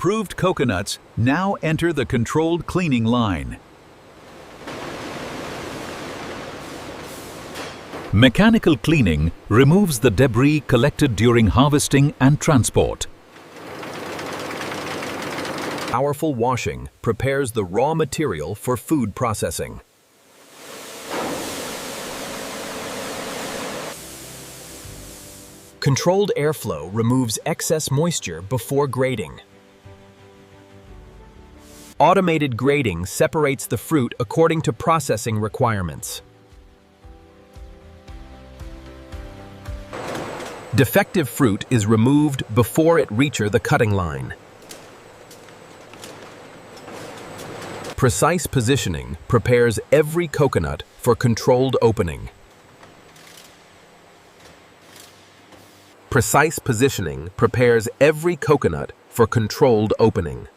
Approved coconuts now enter the controlled cleaning line. Mechanical cleaning removes the debris collected during harvesting and transport. Powerful washing prepares the raw material for food processing. Controlled airflow removes excess moisture before grading. Automated grading separates the fruit according to processing requirements. Defective fruit is removed before it reaches the cutting line. Precise positioning prepares every coconut for controlled opening. Precise positioning prepares every coconut for controlled opening.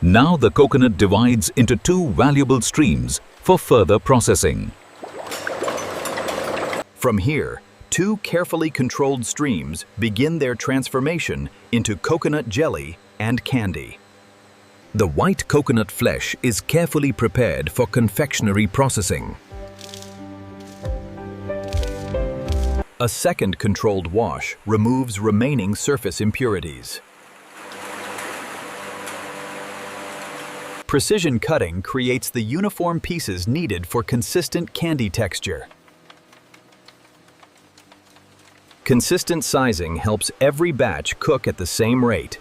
Now the coconut divides into two valuable streams for further processing. From here, two carefully controlled streams begin their transformation into coconut jelly and candy. The white coconut flesh is carefully prepared for confectionery processing. A second controlled wash removes remaining surface impurities. Precision cutting creates the uniform pieces needed for consistent candy texture. Consistent sizing helps every batch cook at the same rate.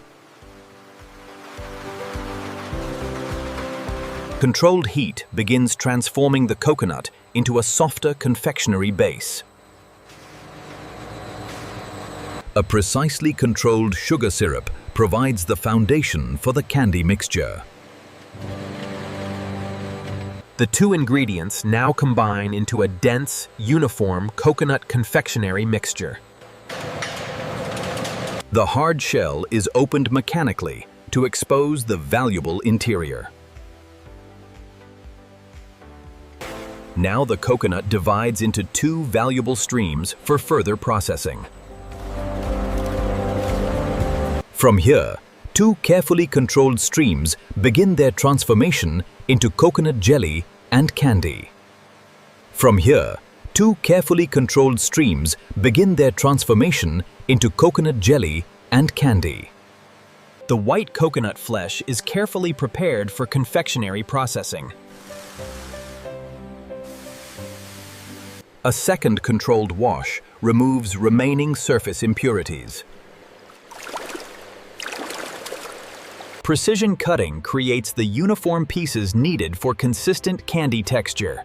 Controlled heat begins transforming the coconut into a softer confectionery base. A precisely controlled sugar syrup provides the foundation for the candy mixture. The two ingredients now combine into a dense, uniform coconut confectionery mixture. The hard shell is opened mechanically to expose the valuable interior. Now the coconut divides into two valuable streams for further processing. From here, two carefully controlled streams begin their transformation into coconut jelly and candy. From here, two carefully controlled streams begin their transformation into coconut jelly and candy. The white coconut flesh is carefully prepared for confectionery processing. A second controlled wash removes remaining surface impurities. Precision cutting creates the uniform pieces needed for consistent candy texture.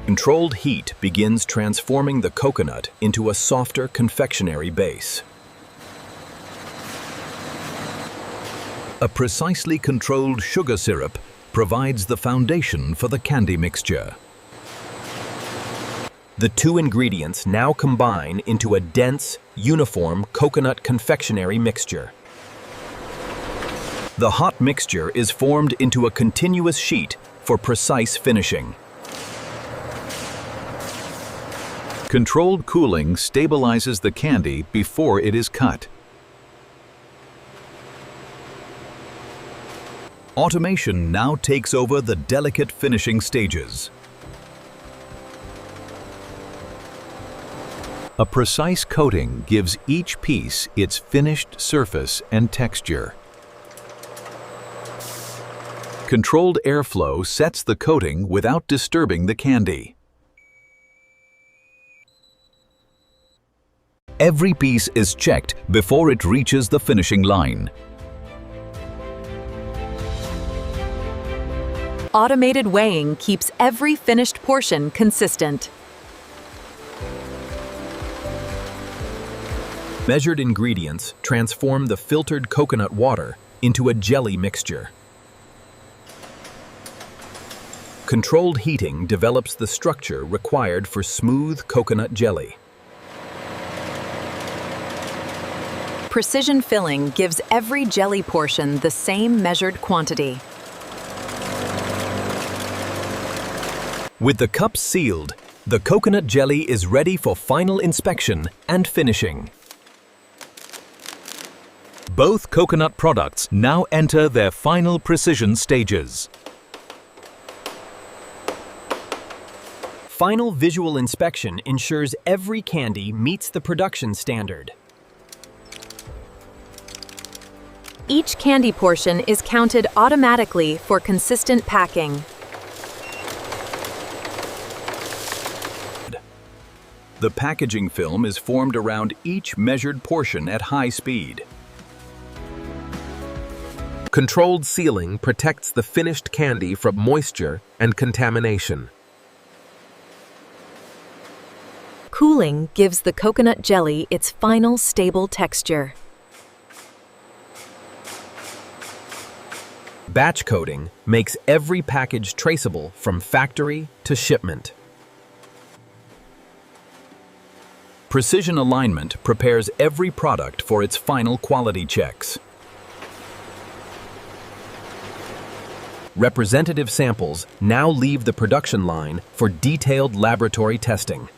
Controlled heat begins transforming the coconut into a softer confectionery base. A precisely controlled sugar syrup provides the foundation for the candy mixture. The two ingredients now combine into a dense, uniform coconut confectionery mixture. The hot mixture is formed into a continuous sheet for precise finishing. Controlled cooling stabilizes the candy before it is cut. Automation now takes over the delicate finishing stages. A precise coating gives each piece its finished surface and texture. Controlled airflow sets the coating without disturbing the candy. Every piece is checked before it reaches the finishing line. Automated weighing keeps every finished portion consistent. Measured ingredients transform the filtered coconut water into a jelly mixture. Controlled heating develops the structure required for smooth coconut jelly. Precision filling gives every jelly portion the same measured quantity. With the cups sealed, The coconut jelly is ready for final inspection and finishing. Both coconut products now enter their final precision stages. Final visual inspection ensures every candy meets the production standard. Each candy portion is counted automatically for consistent packing. The packaging film is formed around each measured portion at high speed. Controlled sealing protects the finished candy from moisture and contamination. Cooling gives the coconut jelly its final stable texture. Batch coding makes every package traceable from factory to shipment. Precision alignment prepares every product for its final quality checks. Representative samples now leave the production line for detailed laboratory testing.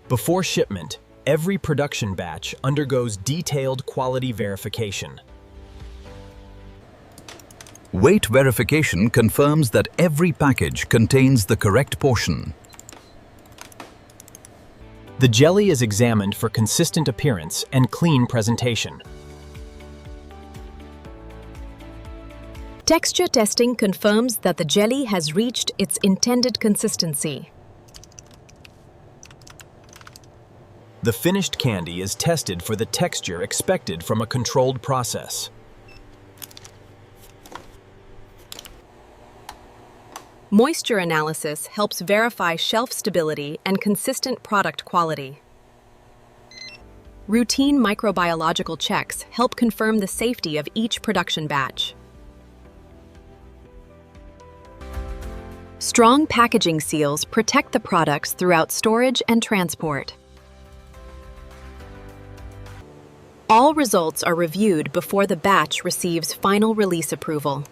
Before shipment, every production batch undergoes detailed quality verification. Weight verification confirms that every package contains the correct portion. The jelly is examined for consistent appearance and clean presentation. Texture testing confirms that the jelly has reached its intended consistency. The finished candy is tested for the texture expected from a controlled process. Moisture analysis helps verify shelf stability and consistent product quality. Routine microbiological checks help confirm the safety of each production batch. Strong packaging seals protect the products throughout storage and transport. All results are reviewed before the batch receives final release approval.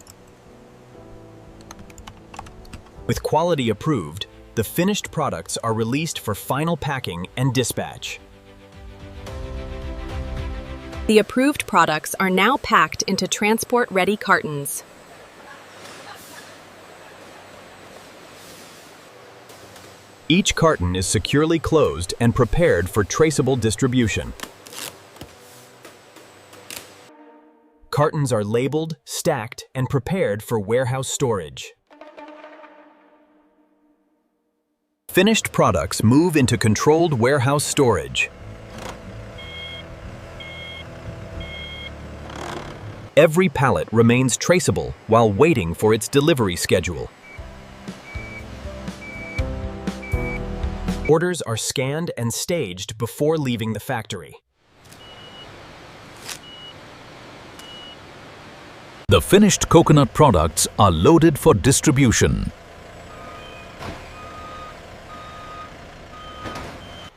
With quality approved, the finished products are released for final packing and dispatch. The approved products are now packed into transport-ready cartons. Each carton is securely closed and prepared for traceable distribution. Cartons are labeled, stacked, and prepared for warehouse storage. Finished products move into controlled warehouse storage. Every pallet remains traceable while waiting for its delivery schedule. Orders are scanned and staged before leaving the factory. The finished coconut products are loaded for distribution.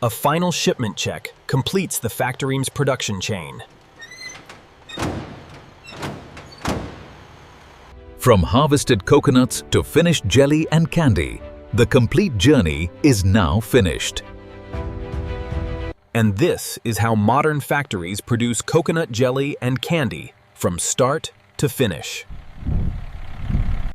A final shipment check completes the factory's production chain. From harvested coconuts to finished jelly and candy, the complete journey is now finished. And this is how modern factories produce coconut jelly and candy from start to finish.